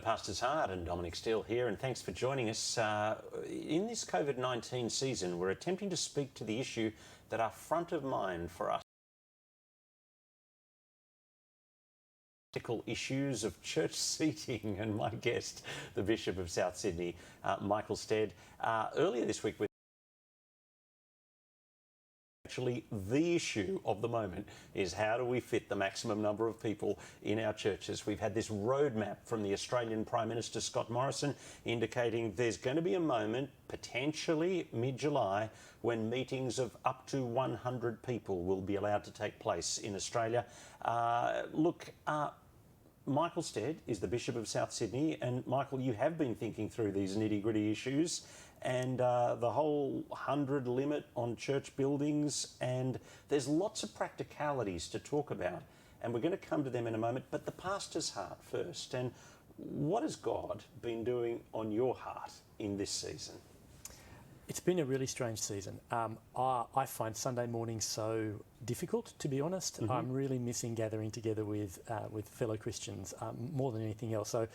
Pastor's Heart, and Dominic Steele here, and thanks for joining us. In this COVID-19 season, we're attempting to speak to the issue that are front of mind for us. Issues of church seating, and my guest, the Bishop of South Sydney, Michael Stead. Earlier this week, actually, the issue of the moment is how do we fit the maximum number of people in our churches? We've had this roadmap from the Australian Prime Minister Scott Morrison indicating there's going to be a moment, potentially mid-July, when meetings of up to 100 people will be allowed to take place in Australia. Michael Stead is the Bishop of South Sydney, and Michael, you have been thinking through these nitty-gritty issues and the whole 100 limit on church buildings, and there's lots of practicalities to talk about, and we're going to come to them in a moment, but the pastor's heart first. And what has God been doing on your heart in this season? It's been a really strange season. I find Sunday mornings so difficult, to be honest. Mm-hmm. I'm really missing gathering together with fellow Christians more than anything else. So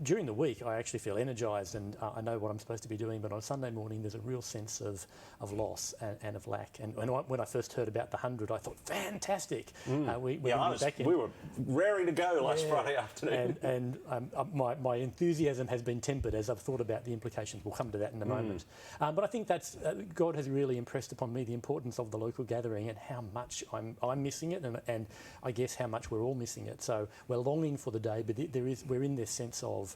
during the week, I actually feel energised and I know what I'm supposed to be doing. But on Sunday morning, there's a real sense of loss and of lack. And when I first heard about the 100, I thought, fantastic. We were raring to go last Friday afternoon. And my enthusiasm has been tempered as I've thought about the implications. We'll come to that in a moment. But I think that's God has really impressed upon me the importance of the local gathering and how much I'm missing it, and I guess how much we're all missing it. So we're longing for the day, but we're in this sense of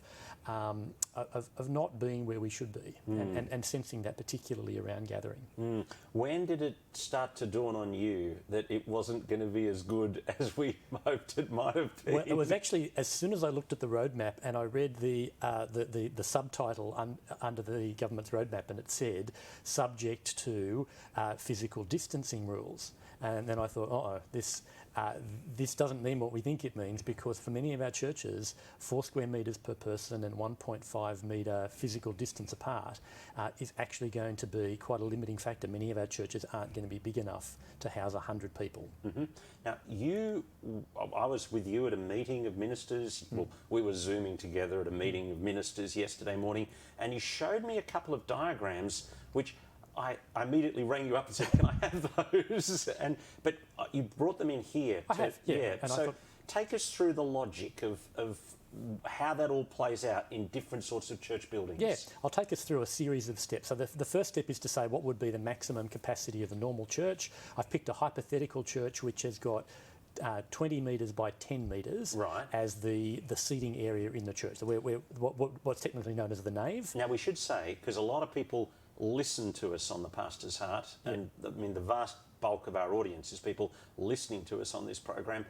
not being where we should be, and sensing that particularly around gathering. When did it start to dawn on you that it wasn't going to be as good as we hoped it might have been? Well, it was actually as soon as I looked at the roadmap and I read the subtitle under the government's roadmap, and it said subject to physical distancing rules. And then I thought, this doesn't mean what we think it means, because for many of our churches, 4 square metres per person and 1.5 metre physical distance apart is actually going to be quite a limiting factor. Many of our churches aren't going to be big enough to house 100 people. Mm-hmm. Now, I was with you at a meeting of ministers. Well, we were Zooming together at a meeting of ministers yesterday morning, and you showed me a couple of diagrams which I immediately rang you up and said, can I have those? But you brought them in here. I have, yeah. And so take us through the logic of how that all plays out in different sorts of church buildings. Yeah, I'll take us through a series of steps. So the first step is to say what would be the maximum capacity of a normal church. I've picked a hypothetical church which has got 20 metres by 10 metres as the seating area in the church. So what's technically known as the nave. Now we should say, because a lot of people listen to us on the Pastor's Heart, and I mean the vast bulk of our audience is people listening to us on this program.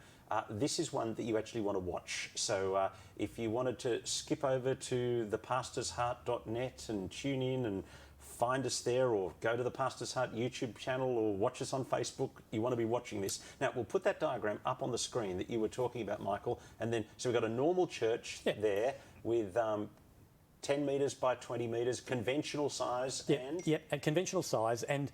This is one that you actually want to watch. So if you wanted to skip over to thepastorsheart.net and tune in and find us there, or go to the Pastor's Heart YouTube channel or watch us on Facebook, you want to be watching this. Now, we'll put that diagram up on the screen that you were talking about, Michael, and then, so we've got a normal church there with 10 metres by 20 metres, conventional size and conventional size. And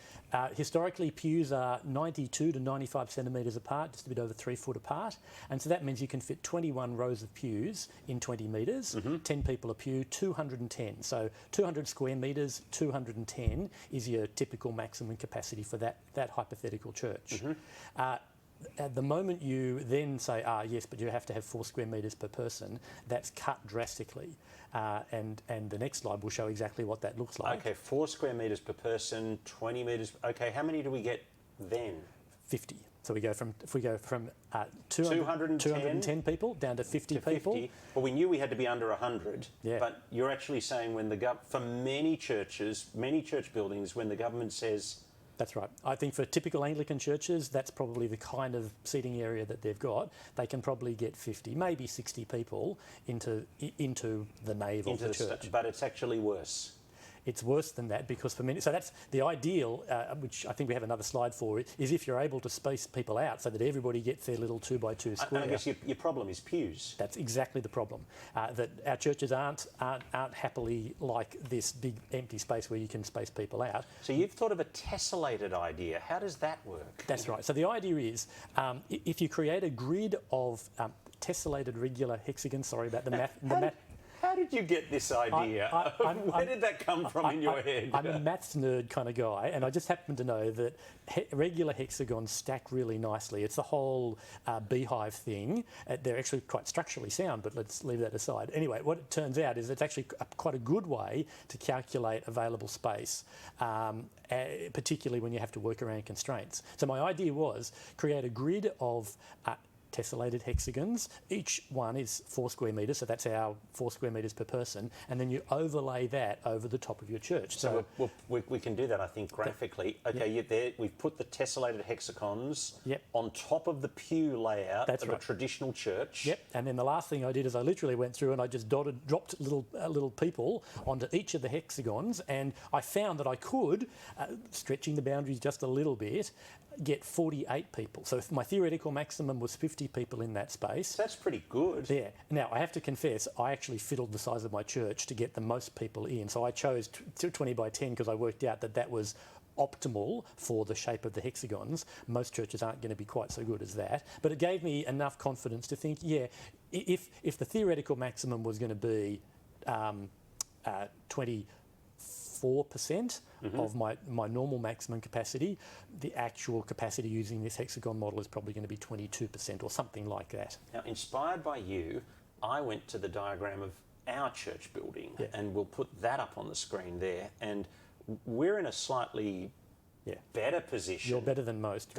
historically, pews are 92 to 95 centimetres apart, just a bit over 3 foot apart. And so that means you can fit 21 rows of pews in 20 metres, 10 people a pew, 210. So 200 square metres, 210 is your typical maximum capacity for that hypothetical church. At the moment you then say, yes, but you have to have 4 square metres per person, that's cut drastically. And the next slide will show exactly what that looks like. Okay, 4 square metres per person, 20 metres. Okay, how many do we get then? 50. So if we go from 210 people down to 50 people. 50. Well, we knew we had to be under 100. Yeah. But you're actually saying for many churches, many church buildings, when the government says. That's right. I think for typical Anglican churches, that's probably the kind of seating area that they've got. They can probably get 50, maybe 60 people into the nave of the church. But it's actually worse. It's worse than that, because for many, so that's the ideal, which I think we have another slide for, is if you're able to space people out so that everybody gets their little 2x2 square. And I guess your problem is pews. That's exactly the problem. That our churches aren't happily like this big empty space where you can space people out. So you've thought of a tessellated idea. How does that work? That's right. So the idea is, if you create a grid of tessellated regular hexagons, sorry about the math. How how did you get this idea? Where did that come from in your head? I'm a maths nerd kind of guy, and I just happen to know that regular hexagons stack really nicely. It's the whole beehive thing. They're actually quite structurally sound, but let's leave that aside. Anyway, what it turns out is it's actually quite a good way to calculate available space, particularly when you have to work around constraints. So my idea was create a grid of tessellated hexagons. Each one is 4 square metres, so that's our 4 square metres per person, and then you overlay that over the top of your church. So we can do that, I think, graphically. Okay, there we've put the tessellated hexagons on top of the pew layout of a traditional church. Yep, and then the last thing I did is I literally went through and I just dropped little people onto each of the hexagons, and I found that I could, stretching the boundaries just a little bit, get 48 people. So if my theoretical maximum was 50 people in that space. That's pretty good. Yeah. Now, I have to confess, I actually fiddled the size of my church to get the most people in. So I chose 20 by 10 because I worked out that was optimal for the shape of the hexagons. Most churches aren't going to be quite so good as that. But it gave me enough confidence to think, yeah, if the theoretical maximum was going to be 24% of my normal maximum capacity, the actual capacity using this hexagon model is probably going to be 22% or something like that. Now, inspired by you, I went to the diagram of our church building, and we'll put that up on the screen there, and we're in a slightly better position. You're better than most.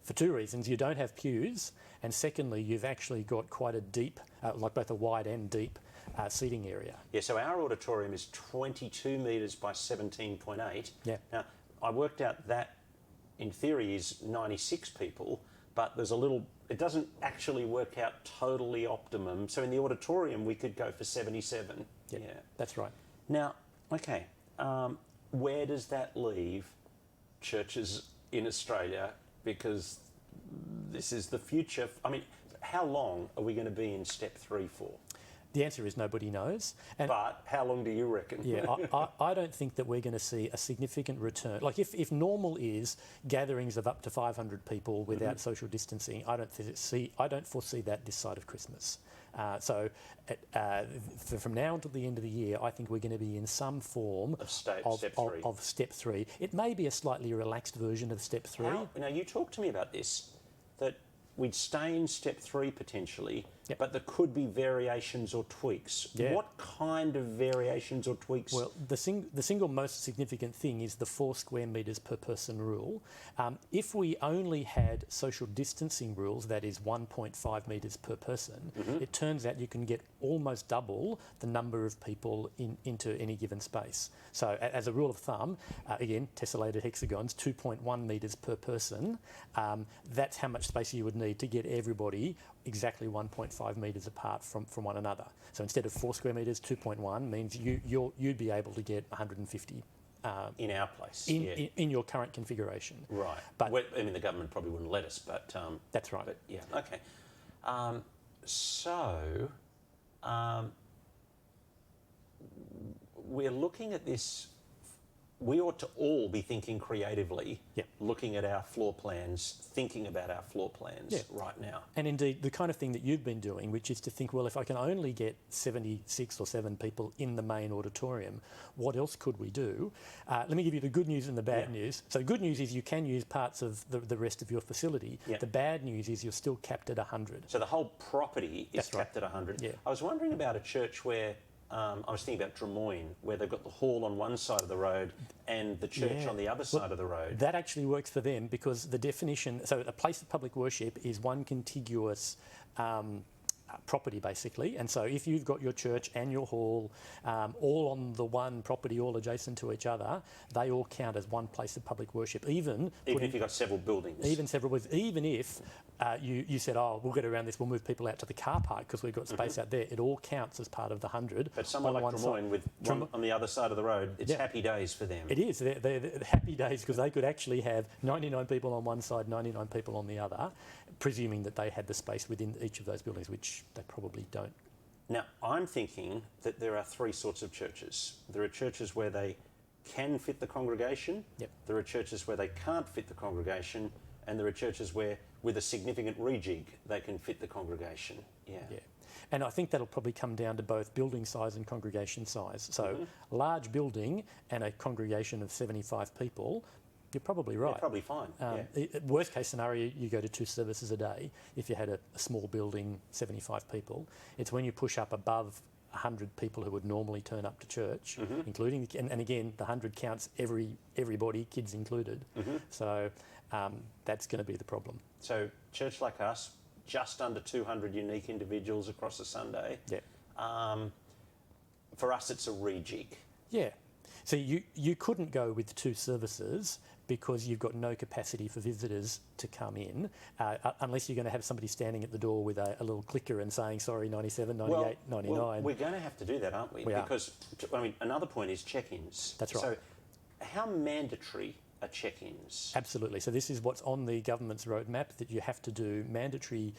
For 2 reasons. You don't have pews, and secondly, you've actually got quite a deep, like both a wide and deep seating area. Yeah, so our auditorium is 22 metres by 17.8. Yeah. Now, I worked out that in theory is 96 people, but there's a little, it doesn't actually work out totally optimum. So in the auditorium, we could go for 77. Yep, yeah, that's right. Now, okay, where does that leave churches in Australia? Because this is the future. I mean, how long are we going to be in step 3 for? The answer is nobody knows. But how long do you reckon? Yeah, I don't think that we're going to see a significant return. Like if normal is gatherings of up to 500 people without social distancing, I don't foresee that this side of Christmas. From now until the end of the year, I think we're going to be in some form of step 3. It may be a slightly relaxed version of step 3. Now, you talked to me about this, that we'd stay in step 3 potentially, but there could be variations or tweaks. Yeah. What kind of variations or tweaks? Well, the single most significant thing is the 4 square metres per person rule. If we only had social distancing rules, that is 1.5 metres per person, it turns out you can get almost double the number of people into any given space. So as a rule of thumb, again, tessellated hexagons, 2.1 metres per person, that's how much space you would need to get everybody exactly 1.5 metres apart from one another. So instead of 4 square metres, 2.1 means you'd be able to get 150 in our place, in your current configuration. Right. But I mean, the government probably wouldn't let us, but that's right. But yeah, okay. We're looking at this. We ought to all be thinking creatively, looking at our floor plans, thinking about our floor plans right now. And indeed, the kind of thing that you've been doing, which is to think, well, if I can only get 76 or 7 people in the main auditorium, what else could we do? Let me give you the good news and the bad news. So the good news is you can use parts of the rest of your facility. The bad news is you're still capped at 100. So the whole property is capped at 100. Yeah. I was wondering about a church where I was thinking about Drummoyne, where they've got the hall on one side of the road and the church on the other side of the road. That actually works for them because the definition, so a place of public worship is one contiguous property basically, and so if you've got your church and your hall all on the one property, all adjacent to each other, they all count as one place of public worship, even if you've got several buildings. Even if you said, oh, we'll get around this, we'll move people out to the car park because we've got space out there, it all counts as part of the 100. But somewhere like Drummoyne with one on the other side of the road, it's happy days for them. It is. They're happy days because they could actually have 99 people on one side, 99 people on the other, presuming that they had the space within each of those buildings, which they probably don't. Now, I'm thinking that there are 3 sorts of churches. There are churches where they can fit the congregation. There are churches where they can't fit the congregation. And there are churches where, with a significant rejig, they can fit the congregation. Yeah. And I think that'll probably come down to both building size and congregation size. So large building and a congregation of 75 people, you're probably right. You're probably fine. Worst case scenario, you go to 2 services a day if you had a small building, 75 people. It's when you push up above 100 people who would normally turn up to church, including, and again, the 100 counts everybody, kids included. So that's going to be the problem. So church like us, just under 200 unique individuals across a Sunday. Yeah. For us, it's a rejig. Yeah. So you couldn't go with 2 services because you've got no capacity for visitors to come in, unless you're going to have somebody standing at the door with a little clicker and saying, sorry, 97, 98, 99. Well, we're going to have to do that, aren't we? Because, I mean, another point is check-ins. That's right. So how mandatory are check-ins? Absolutely. So this is what's on the government's roadmap, that you have to do mandatory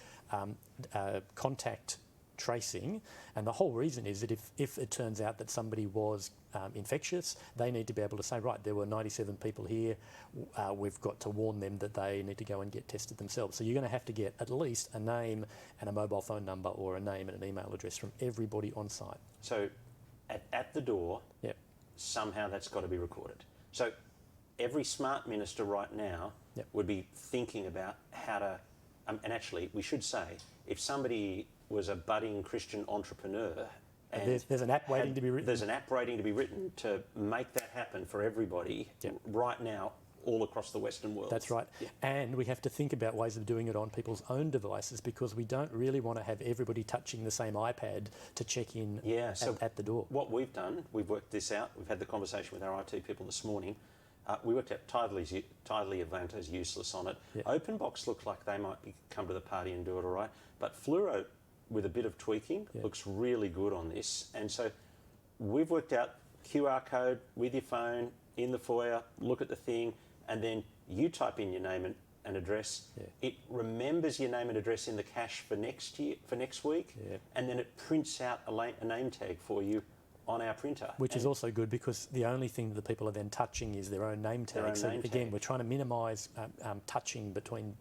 contact tracing, and the whole reason is that if it turns out that somebody was infectious, they need to be able to say, right, there were 97 people here, we've got to warn them that they need to go and get tested themselves. So you're going to have to get at least a name and a mobile phone number, or a name and an email address from everybody on site. So at the door, somehow that's got to be recorded. So every smart minister right now would be thinking about how to, and actually we should say, if somebody was a budding Christian entrepreneur, and there's an app waiting to be written. There's an app waiting to be written to make that happen for everybody right now, all across the Western world. That's right. And we have to think about ways of doing it on people's own devices, because we don't really want to have everybody touching the same iPad to check in at the door. What we've done, we've worked this out. We've had the conversation with our IT people this morning. We worked out Tidally Avanto's useless on it. OpenBox looked like they might come to the party and do it all right. But Fluoro, with a bit of tweaking, looks really good on this. And so we've worked out QR code with your phone in the foyer, look at the thing, and then you type in your name and address. It remembers your name and address in the cache for next week, and then it prints out a name tag for you on our printer. Which is also good, because the only thing that the people are then touching is their own name tag. So again, we're trying to minimise touching between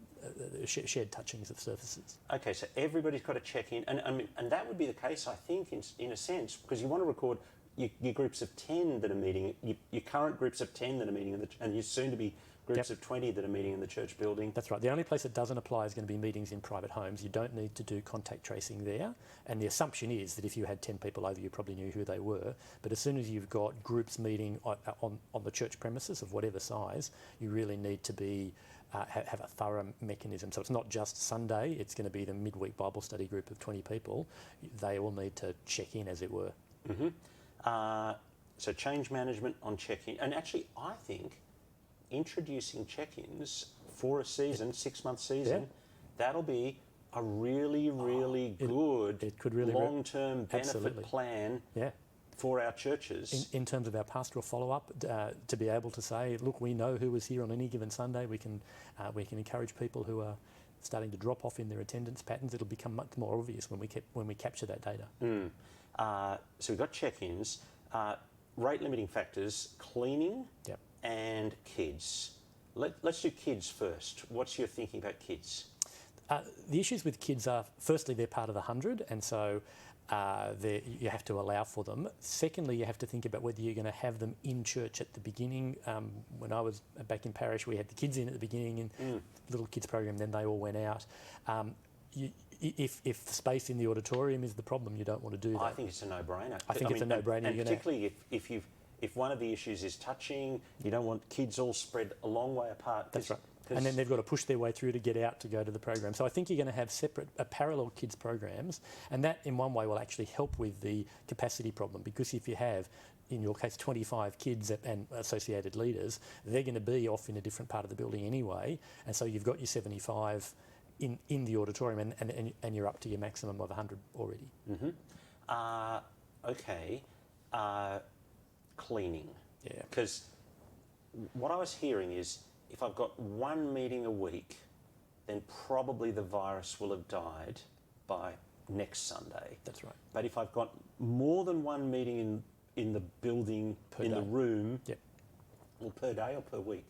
shared touchings of surfaces. Okay, so everybody's got to check in, and that would be the case, I think, in a sense, because you want to record your groups of 10 that are meeting, your current groups of 10 that are meeting, and your soon-to-be groups of 20 that are meeting in the church building. That's right. The only place it doesn't apply is going to be meetings in private homes. You don't need to do contact tracing there. And the assumption is that if you had 10 people over, you probably knew who they were. But as soon as you've got groups meeting on the church premises of whatever size, you really need to be have a thorough mechanism. So it's not just Sunday, it's going to be the midweek Bible study group of 20 people. They all need to check in, as it were. So change management on check-in. And actually, I think introducing check-ins for a season, 6-month season, that'll be a really, really good long-term benefit plan for our churches. In terms of our pastoral follow-up, to be able to say, look, we know who was here on any given Sunday. We can encourage people who are starting to drop off in their attendance patterns. It'll become much more obvious when we capture that data. So we've got check-ins, rate limiting factors, cleaning, and kids. Let's do kids first. What's your thinking about kids? The issues with kids are, firstly, they're part of the 100, and so you have to allow for them. Secondly, you have to think about whether you're going to have them in church at the beginning. When I was back in parish, we had the kids in at the beginning and little kids program, then they all went out. If the space in the auditorium is the problem, you don't want to do that. I think it's a no-brainer. I think it's a no-brainer. And particularly if one of the issues is touching, you don't want kids all spread a long way apart. That's right. And then they've got to push their way through to get out to go to the program. So I think you're going to have separate, parallel kids programs, and that in one way will actually help with the capacity problem, because if you have, in your case, 25 kids and associated leaders, they're going to be off in a different part of the building anyway, and so you've got your 75 in the auditorium, and you're up to your maximum of 100 already. Okay. Cleaning. Yeah. Because what I was hearing is, if I've got one meeting a week, then probably the virus will have died by next Sunday. That's right. But if I've got more than one meeting in the building, the room, well, per day or per week?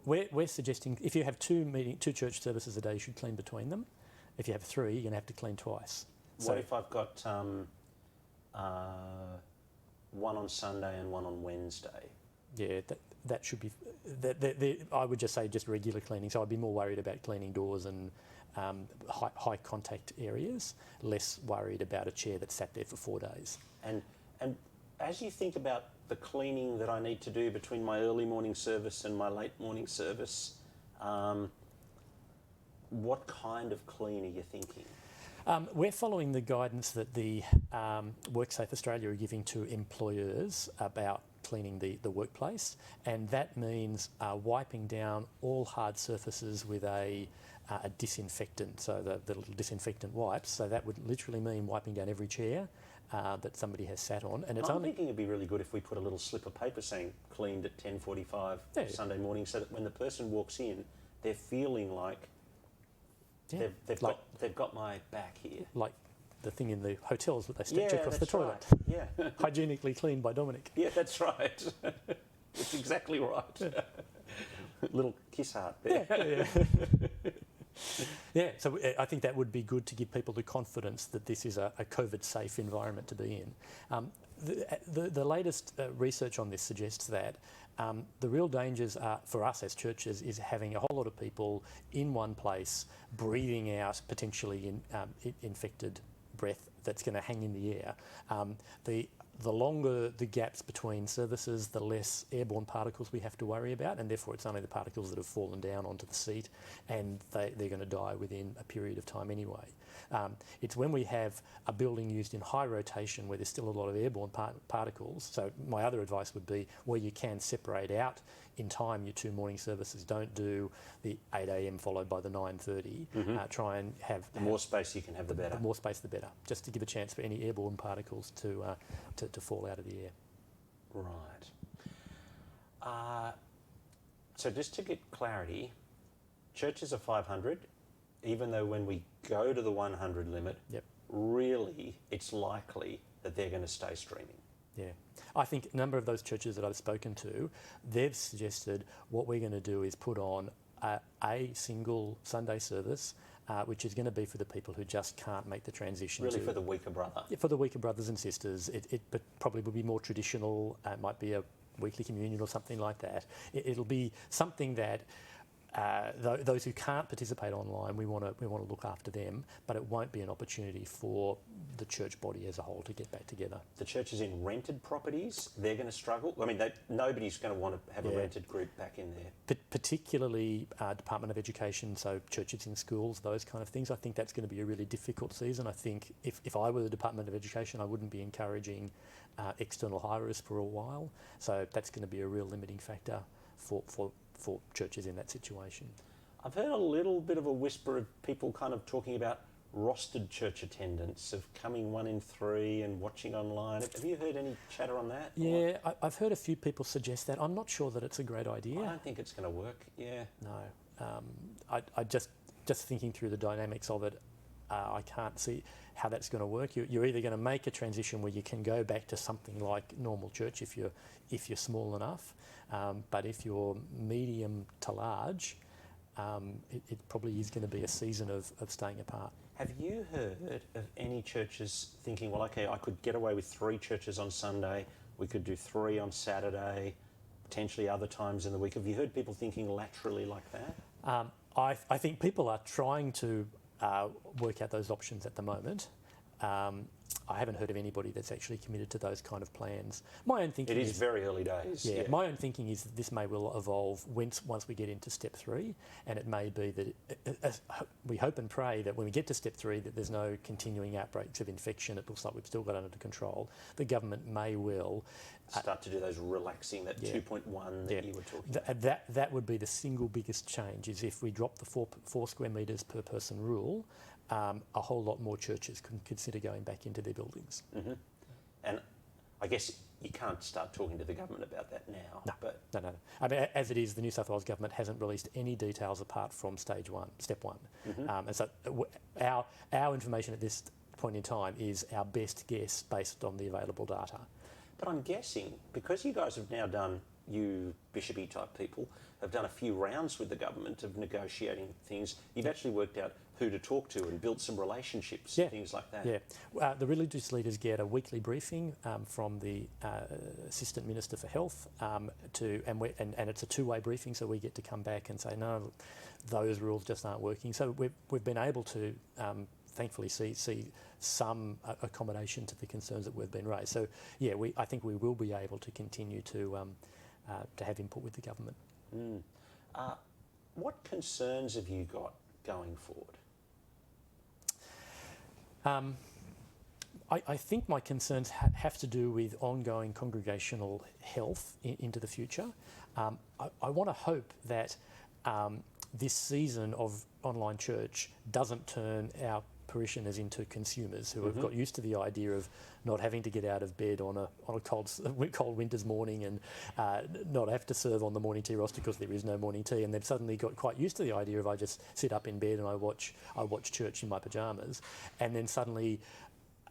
We're suggesting if you have two church services a day, you should clean between them. If you have 3, you're going to have to clean twice. What if I've got one on Sunday and one on Wednesday? Yeah, that should be. I would just say just regular cleaning. So I'd be more worried about cleaning doors and high contact areas, less worried about a chair that sat there for 4 days. And as you think about the cleaning that I need to do between my early morning service and my late morning service, what kind of clean are you thinking? We're following the guidance that the WorkSafe Australia are giving to employers about cleaning the workplace, and that means wiping down all hard surfaces with a disinfectant, so the little disinfectant wipes. So that would literally mean wiping down every chair that somebody has sat on. And I'm thinking it'd be really good if we put a little slip of paper saying cleaned at 10:45 Sunday morning, so that when the person walks in, they're feeling like they've got my back here. Like the thing in the hotels that they stretch across the toilet. Right. Yeah. Hygienically cleaned by Dominic. Yeah, that's right. That's exactly right. Little kiss heart there. Yeah, so I think that would be good to give people the confidence that this is a COVID-safe environment to be in. The latest research on this suggests that the real dangers are, for us as churches, is having a whole lot of people in one place breathing out potentially infected breath that's going to hang in the air. The longer the gaps between services, the less airborne particles we have to worry about, and therefore it's only the particles that have fallen down onto the seat, and they're going to die within a period of time anyway. It's when we have a building used in high rotation where there's still a lot of airborne particles. So my other advice would be, where you can separate out in time your 2 morning services, don't do the 8 a.m. followed by the 9:30. Try and have... The more space you can have, the better. The more space, the better, just to give a chance for any airborne particles to fall out of the air. Right. So just to get clarity, churches are 500, even though when we go to the 100 limit, really it's likely that they're going to stay streaming. Yeah. I think a number of those churches that I've spoken to, they've suggested what we're going to do is put on a single Sunday service, which is going to be for the people who just can't make the transition. Really for the weaker brother. Yeah, for the weaker brothers and sisters. It probably will be more traditional. It might be a weekly communion or something like that. It'll be something that those who can't participate online, we want to look after them, but it won't be an opportunity for the church body as a whole to get back together. The churches in rented properties, they're going to struggle. I mean, nobody's going to want to have a rented group back in there. Particularly Department of Education, so churches in schools, those kind of things. I think that's going to be a really difficult season. I think if I were the Department of Education, I wouldn't be encouraging external hirers for a while. So that's going to be a real limiting factor for churches in that situation. I've heard a little bit of a whisper of people kind of talking about rostered church attendance, of coming 1 in 3 and watching online. Have you heard any chatter on that? Yeah, I've heard a few people suggest that. I'm not sure that it's a great idea. I don't think it's going to work, yeah. No. I just thinking through the dynamics of it, I can't see how that's going to work. You're either going to make a transition where you can go back to something like normal church if you're small enough, but if you're medium to large, it probably is going to be a season of staying apart. Have you heard of any churches thinking, well, okay, I could get away with 3 churches on Sunday, we could do 3 on Saturday, potentially other times in the week? Have you heard people thinking laterally like that? I think people are trying to work out those options at the moment. I haven't heard of anybody that's actually committed to those kind of plans. My own thinking is very early days. Yeah, my own thinking is that this may well evolve once we get into step 3, and it may be that we hope and pray that when we get to step 3 that there's no continuing outbreaks of infection. It looks like we've still got it under control. The government may well start to do those relaxing, that 2.1 that you were talking about. That would be the single biggest change, is if we drop the 4 square metres per person rule, a whole lot more churches can consider going back into their buildings. Mm-hmm. And I guess you can't start talking to the government about that now. No. I mean, as it is, the New South Wales government hasn't released any details apart from step 1. Mm-hmm. And so our information at this point in time is our best guess based on the available data. But I'm guessing, because you guys have now done, you've bishopy type people, have done a few rounds with the government of negotiating things. You've actually worked out who to talk to and built some relationships and things like that. Yeah, the religious leaders get a weekly briefing from the Assistant Minister for Health, and it's a two-way briefing, so we get to come back and say, no, those rules just aren't working. So we've been able to thankfully see some accommodation to the concerns that we've been raised. So yeah, I think we will be able to continue to have input with the government. What concerns have you got going forward? I think my concerns have to do with ongoing congregational health into the future. I want to hope that this season of online church doesn't turn our parishioners into consumers who have got used to the idea of not having to get out of bed on a cold winter's morning and not have to serve on the morning tea roster because there is no morning tea, and they've suddenly got quite used to the idea of I just sit up in bed and I watch church in my pyjamas, and then suddenly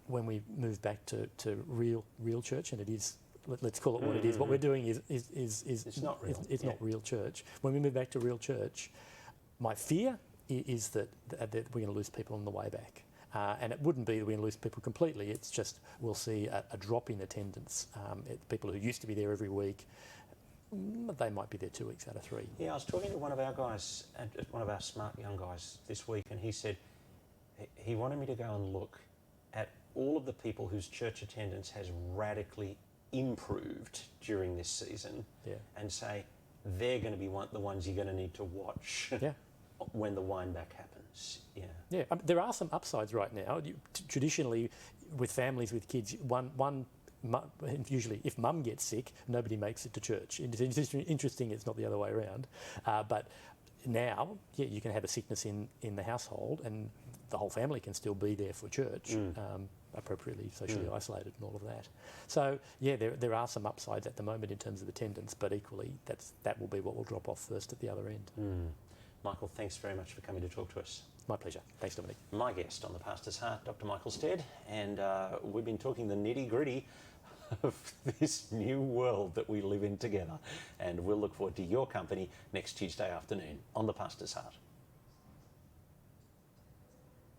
when we move back to real church, and it is, let's call it what it is, what we're doing is it's not real. It's not real church. When we move back to real church, my fear is that we're going to lose people on the way back. And it wouldn't be that we're going to lose people completely, it's just we'll see a drop in attendance. People who used to be there every week, they might be there 2 weeks out of 3. Yeah, I was talking to one of our guys, one of our smart young guys this week, and he said he wanted me to go and look at all of the people whose church attendance has radically improved during this season and say they're going to be the ones you're going to need to watch when the wind back happens. Yeah. There are some upsides right now. Traditionally, with families with kids, usually if mum gets sick, nobody makes it to church. It's interesting, it's not the other way around. But now, you can have a sickness in the household and the whole family can still be there for church, appropriately socially isolated and all of that. So there are some upsides at the moment in terms of attendance, but equally that will be what will drop off first at the other end. Michael, thanks very much for coming to talk to us. My pleasure. Thanks, Dominic. My guest on The Pastor's Heart, Dr. Michael Stead, and we've been talking the nitty-gritty of this new world that we live in together, and we'll look forward to your company next Tuesday afternoon on The Pastor's Heart.